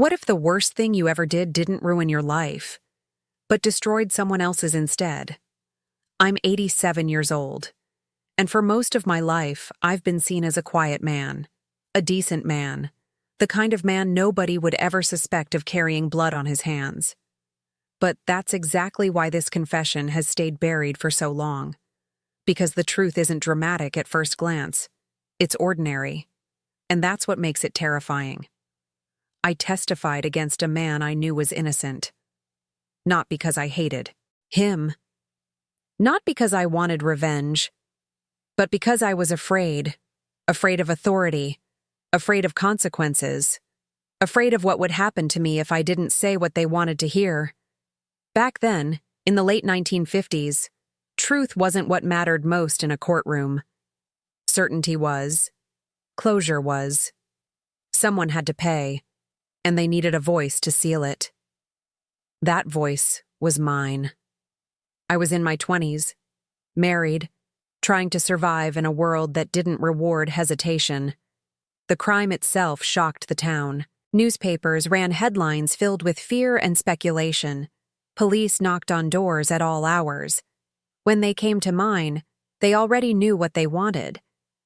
What if the worst thing you ever did didn't ruin your life, but destroyed someone else's instead? I'm 87 years old, and for most of my life, I've been seen as a quiet man, a decent man, the kind of man nobody would ever suspect of carrying blood on his hands. But that's exactly why this confession has stayed buried for so long. Because the truth isn't dramatic at first glance. It's ordinary. And that's what makes it terrifying. I testified against a man I knew was innocent. Not because I hated him. Not because I wanted revenge. But because I was afraid. Afraid of authority. Afraid of consequences. Afraid of what would happen to me if I didn't say what they wanted to hear. Back then, in the late 1950s, truth wasn't what mattered most in a courtroom. Certainty was. Closure was. Someone had to pay, and they needed a voice to seal it. That voice was mine. I was in my 20s, married, trying to survive in a world that didn't reward hesitation. The crime itself shocked the town. Newspapers ran headlines filled with fear and speculation. Police knocked on doors at all hours. When they came to mine, they already knew what they wanted.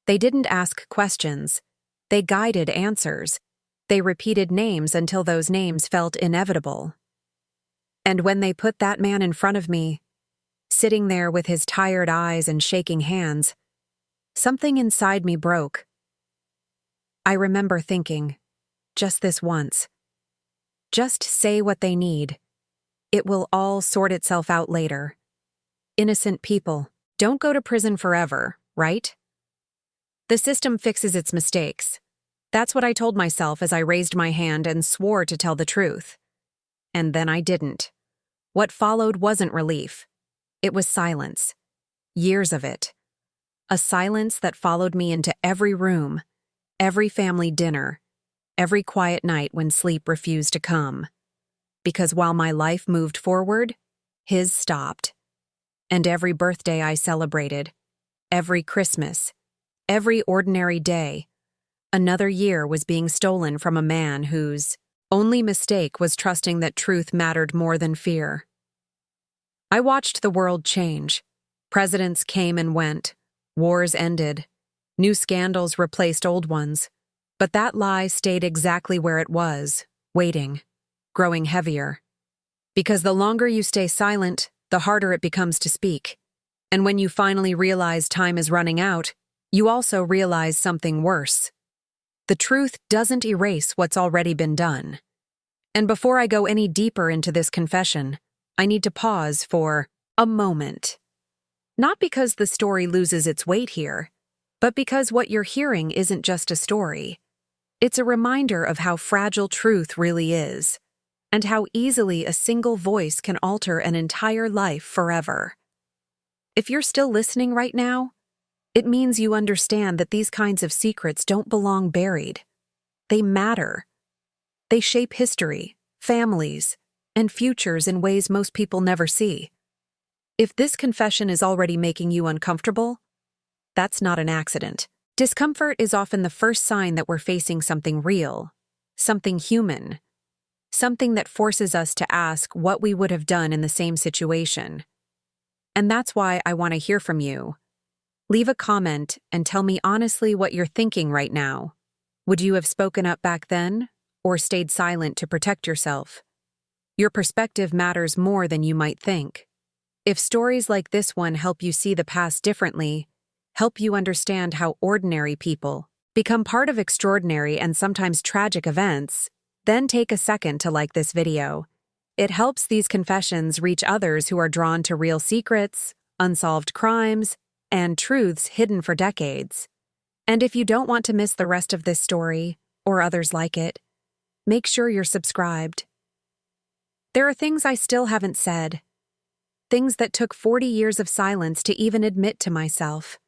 They didn't ask questions. They guided answers. They repeated names until those names felt inevitable. And when they put that man in front of me, sitting there with his tired eyes and shaking hands, something inside me broke. I remember thinking, just this once. Just say what they need. It will all sort itself out later. Innocent people don't go to prison forever, right? The system fixes its mistakes. That's what I told myself as I raised my hand and swore to tell the truth. And then I didn't. What followed wasn't relief. It was silence. Years of it. A silence that followed me into every room, every family dinner, every quiet night when sleep refused to come. Because while my life moved forward, his stopped. And every birthday I celebrated, every Christmas, every ordinary day, another year was being stolen from a man whose only mistake was trusting that truth mattered more than fear. I watched the world change. Presidents came and went. Wars ended. New scandals replaced old ones. But that lie stayed exactly where it was, waiting. Growing heavier. Because the longer you stay silent, the harder it becomes to speak. And when you finally realize time is running out, you also realize something worse. The truth doesn't erase what's already been done. And before I go any deeper into this confession, I need to pause for a moment. Not because the story loses its weight here, but because what you're hearing isn't just a story. It's a reminder of how fragile truth really is. And how easily a single voice can alter an entire life forever. If you're still listening right now, it means you understand that these kinds of secrets don't belong buried. They matter. They shape history, families, and futures in ways most people never see. If this confession is already making you uncomfortable, that's not an accident. Discomfort is often the first sign that we're facing something real, something human. Something that forces us to ask what we would have done in the same situation. And that's why I want to hear from you. Leave a comment and tell me honestly what you're thinking right now. Would you have spoken up back then, or stayed silent to protect yourself? Your perspective matters more than you might think. If stories like this one help you see the past differently, help you understand how ordinary people become part of extraordinary and sometimes tragic events, then take a second to like this video. It helps these confessions reach others who are drawn to real secrets, unsolved crimes, and truths hidden for decades. And if you don't want to miss the rest of this story, or others like it, make sure you're subscribed. There are things I still haven't said. Things that took 40 years of silence to even admit to myself.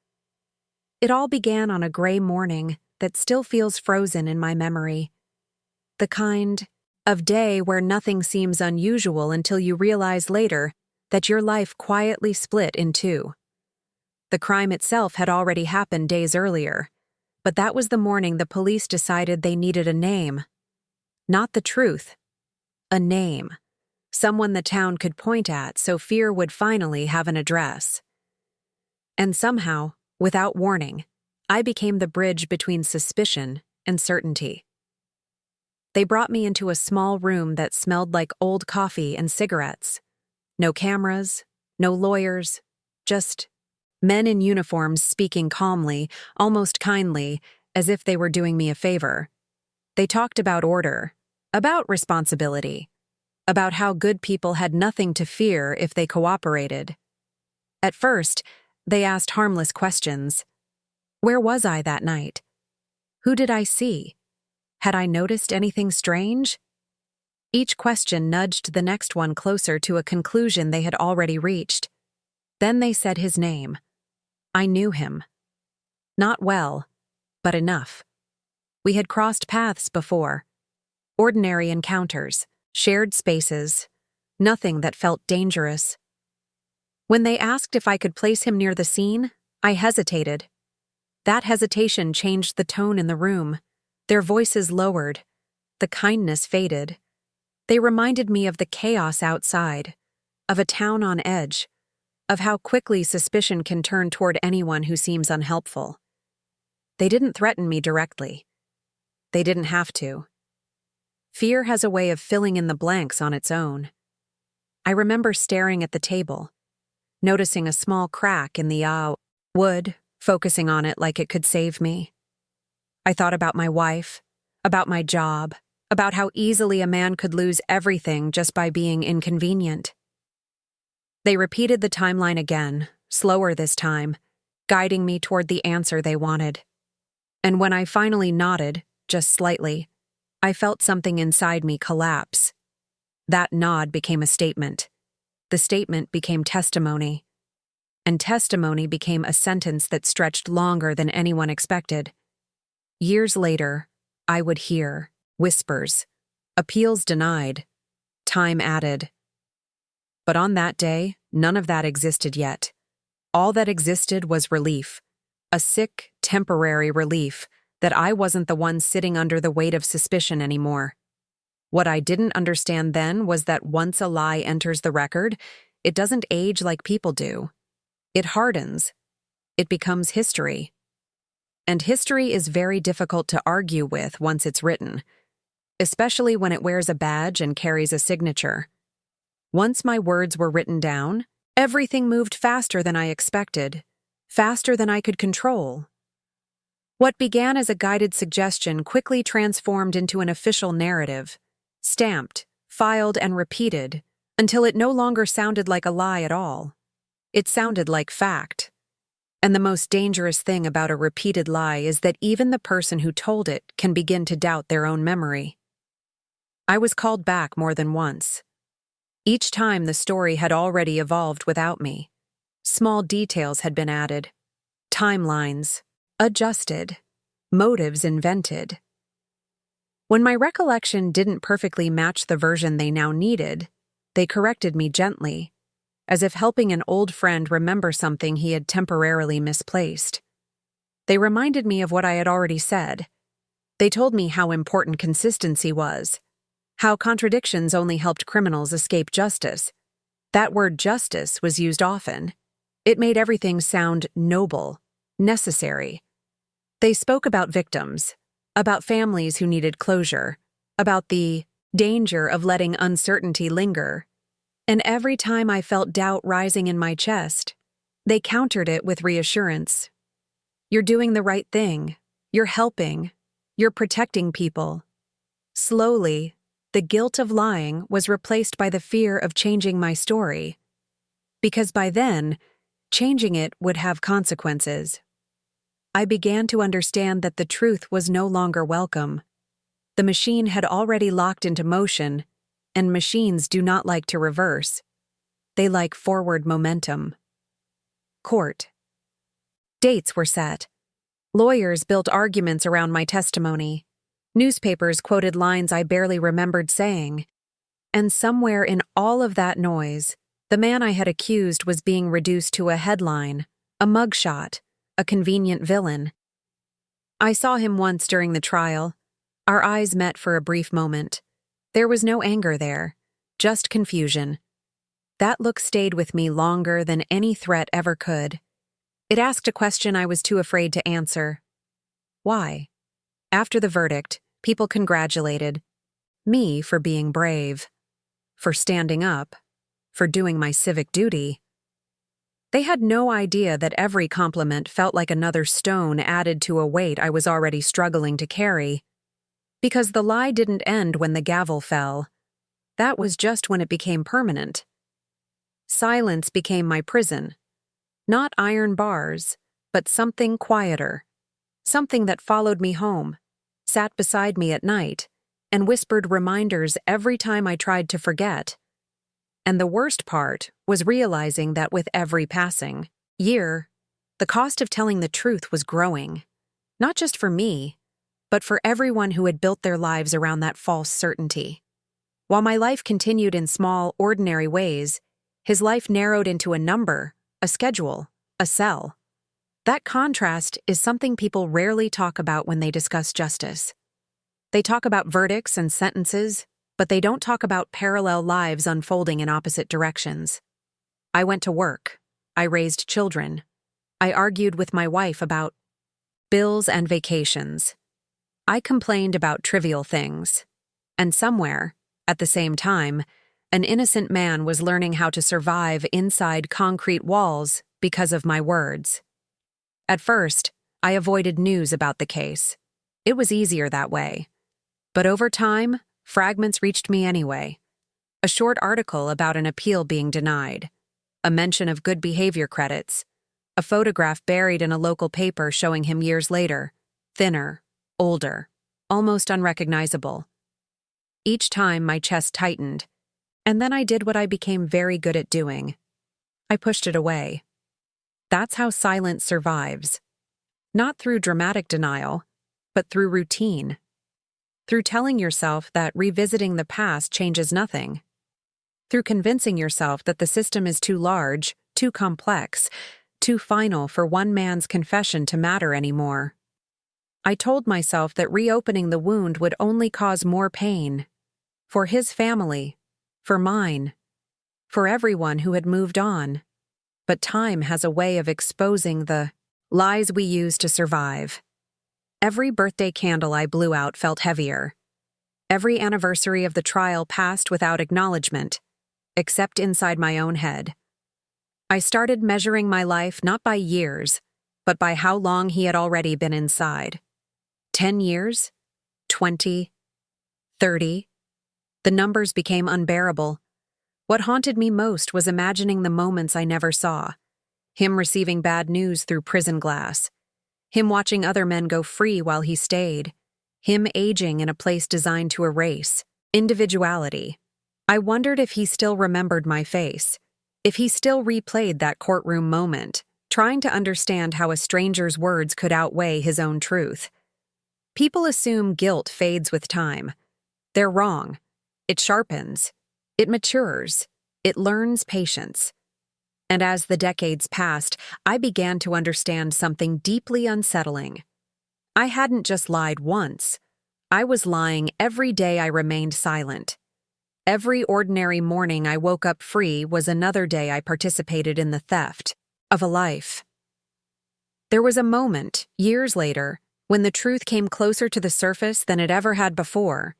It all began on a gray morning that still feels frozen in my memory. The kind of day where nothing seems unusual until you realize later that your life quietly split in two. The crime itself had already happened days earlier, but that was the morning the police decided they needed a name. Not the truth. A name. Someone the town could point at so fear would finally have an address. And somehow, without warning, I became the bridge between suspicion and certainty. They brought me into a small room that smelled like old coffee and cigarettes. No cameras, no lawyers, just men in uniforms speaking calmly, almost kindly, as if they were doing me a favor. They talked about order, about responsibility, about how good people had nothing to fear if they cooperated. At first, they asked harmless questions. Where was I that night? Who did I see? Had I noticed anything strange? Each question nudged the next one closer to a conclusion they had already reached. Then they said his name. I knew him. Not well, but enough. We had crossed paths before. Ordinary encounters, shared spaces, nothing that felt dangerous. When they asked if I could place him near the scene, I hesitated. That hesitation changed the tone in the room. Their voices lowered. The kindness faded. They reminded me of the chaos outside, of a town on edge, of how quickly suspicion can turn toward anyone who seems unhelpful. They didn't threaten me directly. They didn't have to. Fear has a way of filling in the blanks on its own. I remember staring at the table, noticing a small crack in the wood, focusing on it like it could save me. I thought about my wife, about my job, about how easily a man could lose everything just by being inconvenient. They repeated the timeline again, slower this time, guiding me toward the answer they wanted. And when I finally nodded, just slightly, I felt something inside me collapse. That nod became a statement. The statement became testimony. And testimony became a sentence that stretched longer than anyone expected. Years later, I would hear whispers, appeals denied, time added. But on that day, none of that existed yet. All that existed was relief, a sick, temporary relief that I wasn't the one sitting under the weight of suspicion anymore. What I didn't understand then was that once a lie enters the record, it doesn't age like people do. It hardens. It becomes history. And history is very difficult to argue with once it's written, especially when it wears a badge and carries a signature. Once my words were written down, everything moved faster than I expected, faster than I could control. What began as a guided suggestion quickly transformed into an official narrative, stamped, filed, and repeated, until it no longer sounded like a lie at all. It sounded like fact. And the most dangerous thing about a repeated lie is that even the person who told it can begin to doubt their own memory. I was called back more than once. Each time the story had already evolved without me. Small details had been added, timelines adjusted, motives invented. When my recollection didn't perfectly match the version they now needed, they corrected me gently, as if helping an old friend remember something he had temporarily misplaced. They reminded me of what I had already said. They told me how important consistency was, how contradictions only helped criminals escape justice. That word justice was used often. It made everything sound noble, necessary. They spoke about victims, about families who needed closure, about the danger of letting uncertainty linger. And every time I felt doubt rising in my chest, they countered it with reassurance. You're doing the right thing. You're helping. You're protecting people. Slowly, the guilt of lying was replaced by the fear of changing my story. Because by then, changing it would have consequences. I began to understand that the truth was no longer welcome. The machine had already locked into motion, and machines do not like to reverse. They like forward momentum. Court. Dates were set. Lawyers built arguments around my testimony. Newspapers quoted lines I barely remembered saying. And somewhere in all of that noise, the man I had accused was being reduced to a headline, a mugshot, a convenient villain. I saw him once during the trial. Our eyes met for a brief moment. There was no anger there, just confusion. That look stayed with me longer than any threat ever could. It asked a question I was too afraid to answer. Why? After the verdict, people congratulated me for being brave, for standing up, for doing my civic duty. They had no idea that every compliment felt like another stone added to a weight I was already struggling to carry. Because the lie didn't end when the gavel fell. That was just when it became permanent. Silence became my prison. Not iron bars, but something quieter. Something that followed me home, sat beside me at night, and whispered reminders every time I tried to forget. And the worst part was realizing that with every passing year, the cost of telling the truth was growing. Not just for me, but for everyone who had built their lives around that false certainty. While my life continued in small, ordinary ways, his life narrowed into a number, a schedule, a cell. That contrast is something people rarely talk about when they discuss justice. They talk about verdicts and sentences, but they don't talk about parallel lives unfolding in opposite directions. I went to work. I raised children. I argued with my wife about bills and vacations. I complained about trivial things. And somewhere, at the same time, an innocent man was learning how to survive inside concrete walls because of my words. At first, I avoided news about the case. It was easier that way. But over time, fragments reached me anyway. A short article about an appeal being denied, a mention of good behavior credits, a photograph buried in a local paper showing him years later, thinner, older, almost unrecognizable. Each time my chest tightened, and then I did what I became very good at doing. I pushed it away. That's how silence survives. Not through dramatic denial, but through routine. Through telling yourself that revisiting the past changes nothing. Through convincing yourself that the system is too large, too complex, too final for one man's confession to matter anymore. I told myself that reopening the wound would only cause more pain. For his family, for mine, for everyone who had moved on. But time has a way of exposing the lies we use to survive. Every birthday candle I blew out felt heavier. Every anniversary of the trial passed without acknowledgement, except inside my own head. I started measuring my life not by years, but by how long he had already been inside. 10 years? 20? 30? The numbers became unbearable. What haunted me most was imagining the moments I never saw. Him receiving bad news through prison glass. Him watching other men go free while he stayed. Him aging in a place designed to erase individuality. I wondered if he still remembered my face, if he still replayed that courtroom moment, trying to understand how a stranger's words could outweigh his own truth. People assume guilt fades with time. They're wrong. It sharpens. It matures. It learns patience. And as the decades passed, I began to understand something deeply unsettling. I hadn't just lied once. I was lying every day I remained silent. Every ordinary morning I woke up free was another day I participated in the theft of a life. There was a moment, years later, when the truth came closer to the surface than it ever had before.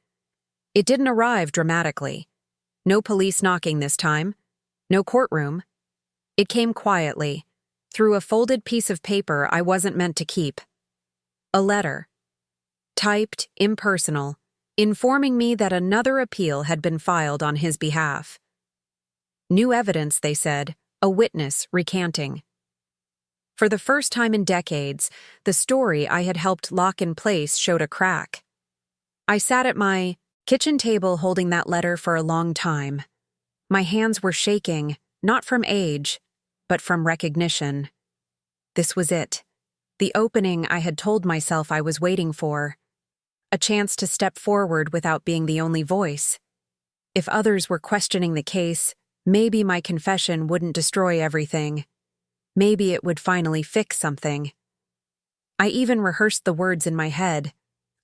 It didn't arrive dramatically. No police knocking this time. No courtroom. It came quietly, through a folded piece of paper I wasn't meant to keep. A letter. Typed, impersonal, informing me that another appeal had been filed on his behalf. New evidence, they said, a witness recanting. For the first time in decades, the story I had helped lock in place showed a crack. I sat at my kitchen table holding that letter for a long time. My hands were shaking, not from age, but from recognition. This was it. The opening I had told myself I was waiting for. A chance to step forward without being the only voice. If others were questioning the case, maybe my confession wouldn't destroy everything. Maybe it would finally fix something. I even rehearsed the words in my head.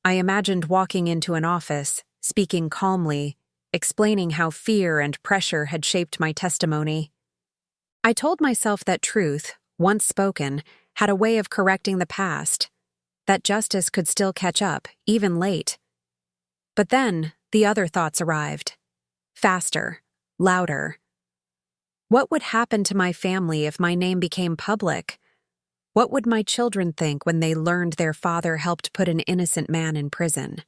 I imagined walking into an office, speaking calmly, explaining how fear and pressure had shaped my testimony. I told myself that truth, once spoken, had a way of correcting the past, that justice could still catch up, even late. But then, the other thoughts arrived. Faster, louder. What would happen to my family if my name became public? What would my children think when they learned their father helped put an innocent man in prison?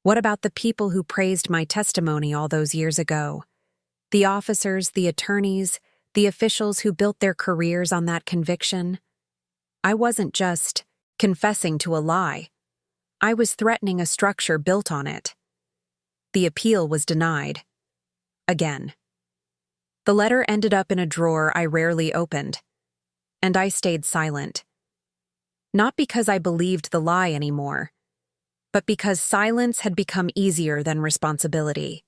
What about the people who praised my testimony all those years ago? The officers, the attorneys, the officials who built their careers on that conviction? I wasn't just confessing to a lie. I was threatening a structure built on it. The appeal was denied. Again. The letter ended up in a drawer I rarely opened, and I stayed silent. Not because I believed the lie anymore, but because silence had become easier than responsibility.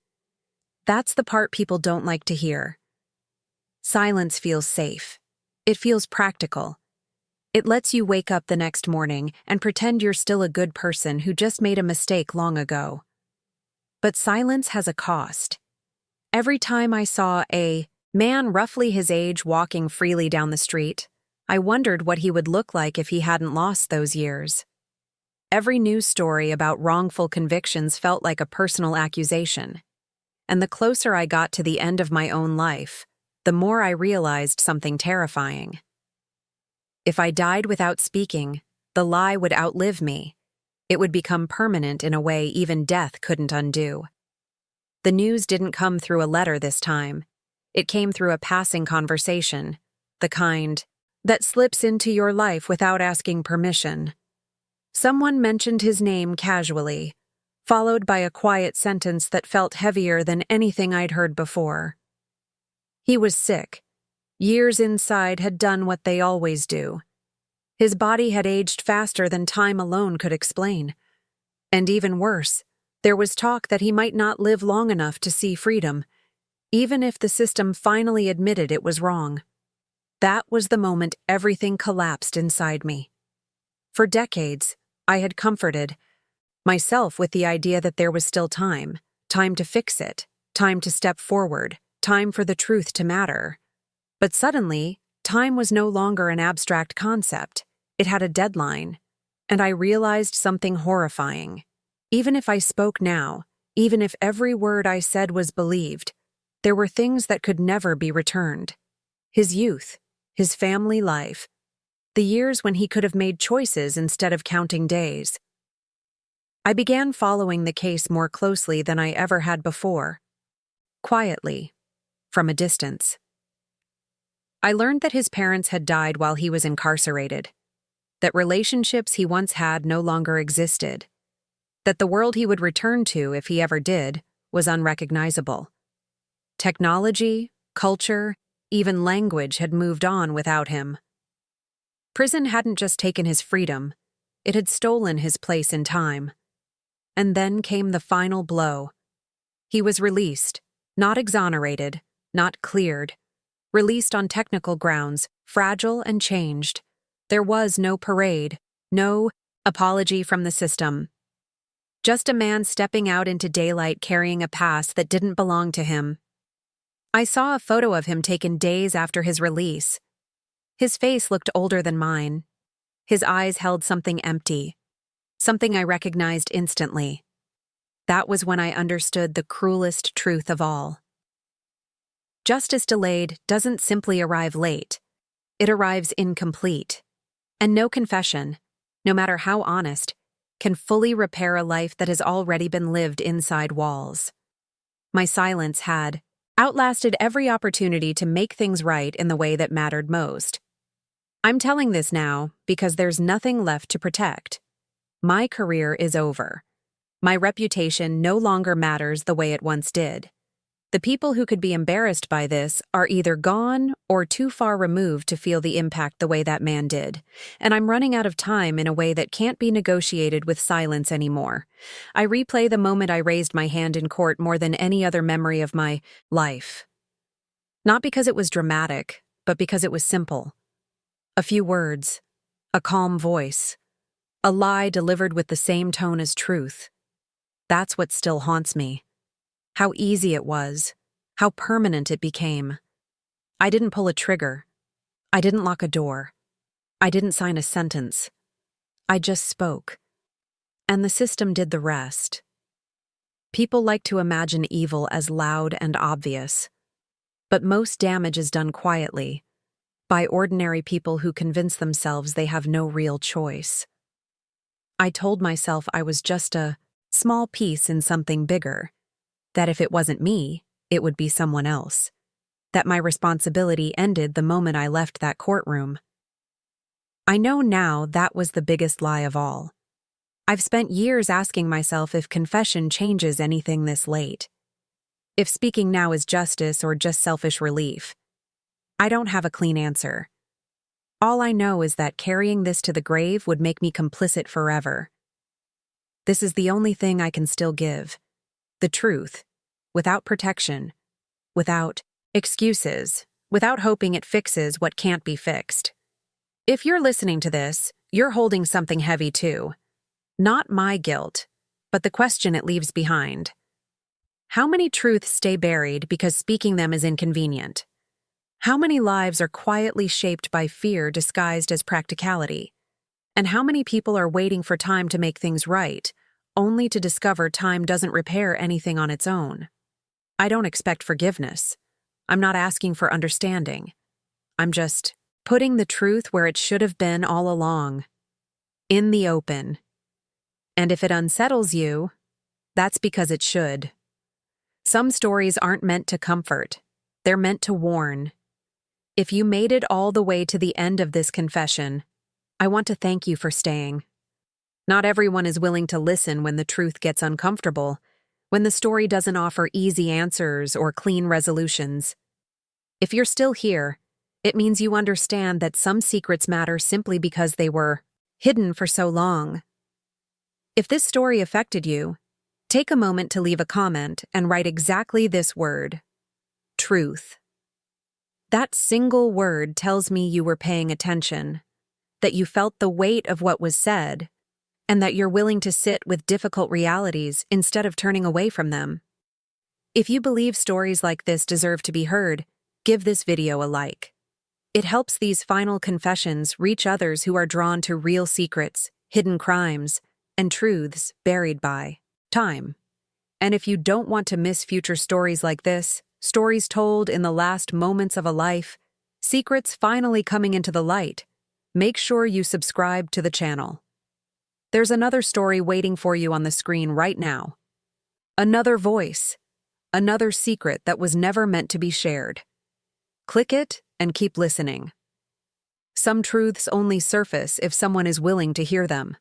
That's the part people don't like to hear. Silence feels safe. It feels practical. It lets you wake up the next morning and pretend you're still a good person who just made a mistake long ago. But silence has a cost. Every time I saw a man roughly his age walking freely down the street, I wondered what he would look like if he hadn't lost those years. Every news story about wrongful convictions felt like a personal accusation. And the closer I got to the end of my own life, the more I realized something terrifying. If I died without speaking, the lie would outlive me. It would become permanent in a way even death couldn't undo. The news didn't come through a letter this time. It came through a passing conversation, the kind that slips into your life without asking permission. Someone mentioned his name casually, followed by a quiet sentence that felt heavier than anything I'd heard before. He was sick. Years inside had done what they always do. His body had aged faster than time alone could explain. And even worse, there was talk that he might not live long enough to see freedom, even if the system finally admitted it was wrong. That was the moment everything collapsed inside me. For decades, I had comforted myself with the idea that there was still time to fix it, time to step forward, time for the truth to matter. But suddenly, time was no longer an abstract concept. It had a deadline, and I realized something horrifying. Even if I spoke now, even if every word I said was believed, there were things that could never be returned. His youth, his family life, the years when he could have made choices instead of counting days. I began following the case more closely than I ever had before. Quietly, from a distance. I learned that his parents had died while he was incarcerated, that relationships he once had no longer existed, that the world he would return to, if he ever did, was unrecognizable. Technology, culture, even language had moved on without him. Prison hadn't just taken his freedom, it had stolen his place in time. And then came the final blow. He was released, not exonerated, not cleared. Released on technical grounds, fragile and changed. There was no parade, no apology from the system. Just a man stepping out into daylight carrying a past that didn't belong to him. I saw a photo of him taken days after his release. His face looked older than mine. His eyes held something empty, something I recognized instantly. That was when I understood the cruelest truth of all. Justice delayed doesn't simply arrive late. It arrives incomplete. And no confession, no matter how honest, can fully repair a life that has already been lived inside walls. My silence had outlasted every opportunity to make things right in the way that mattered most. I'm telling this now because there's nothing left to protect. My career is over. My reputation no longer matters the way it once did. The people who could be embarrassed by this are either gone or too far removed to feel the impact the way that man did, and I'm running out of time in a way that can't be negotiated with silence anymore. I replay the moment I raised my hand in court more than any other memory of my life. Not because it was dramatic, but because it was simple. A few words, a calm voice, a lie delivered with the same tone as truth. That's what still haunts me. How easy it was. How permanent it became. I didn't pull a trigger. I didn't lock a door. I didn't sign a sentence. I just spoke. And the system did the rest. People like to imagine evil as loud and obvious. But most damage is done quietly, by ordinary people who convince themselves they have no real choice. I told myself I was just a small piece in something bigger, that if it wasn't me, it would be someone else, that my responsibility ended the moment I left that courtroom. I know now that was the biggest lie of all. I've spent years asking myself if confession changes anything this late. If speaking now is justice or just selfish relief. I don't have a clean answer. All I know is that carrying this to the grave would make me complicit forever. This is the only thing I can still give. The truth, without protection, without excuses, without hoping it fixes what can't be fixed. If you're listening to this, you're holding something heavy too. Not my guilt, but the question it leaves behind. How many truths stay buried because speaking them is inconvenient? How many lives are quietly shaped by fear disguised as practicality? And how many people are waiting for time to make things right, only to discover time doesn't repair anything on its own? I don't expect forgiveness. I'm not asking for understanding. I'm just putting the truth where it should have been all along. In the open. And if it unsettles you, that's because it should. Some stories aren't meant to comfort. They're meant to warn. If you made it all the way to the end of this confession, I want to thank you for staying. Not everyone is willing to listen when the truth gets uncomfortable, when the story doesn't offer easy answers or clean resolutions. If you're still here, it means you understand that some secrets matter simply because they were hidden for so long. If this story affected you, take a moment to leave a comment and write exactly this word: truth. That single word tells me you were paying attention, that you felt the weight of what was said, and that you're willing to sit with difficult realities instead of turning away from them. If you believe stories like this deserve to be heard, give this video a like. It helps these final confessions reach others who are drawn to real secrets, hidden crimes, and truths buried by time. And if you don't want to miss future stories like this, stories told in the last moments of a life, secrets finally coming into the light, make sure you subscribe to the channel. There's another story waiting for you on the screen right now. Another voice, another secret that was never meant to be shared. Click it and keep listening. Some truths only surface if someone is willing to hear them.